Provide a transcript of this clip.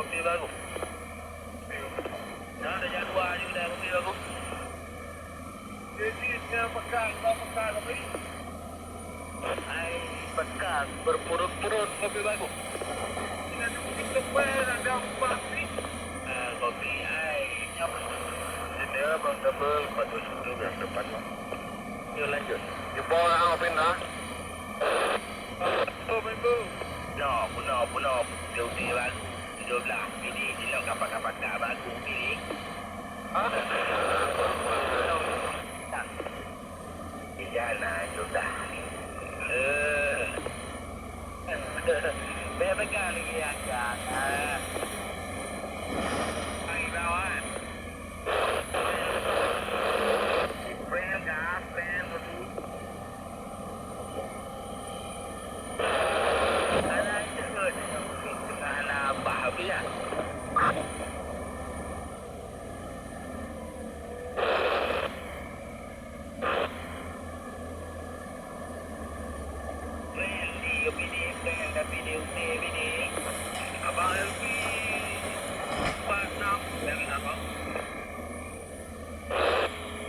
mobil baru. Dah ada jadual je dah mobil baru. Jadi dia pekan apa ni? Ai pekan berpurut-purut mobil baru. Ini ada kita ada apa ni? Kopi ai nyok. Dia bang double 420 yang depan lah. Yuk lanjut. Jumpa orang apa nak? Oh member. No, puno. Dia baru. 12. Ini dia nak kapak-kapak baru pilih. Hah? Di jalan sudah. Beberapa lagi akan. Hai kawan. Friend gas, friend Batu. Alah cepat. Alah bahagia. Tapi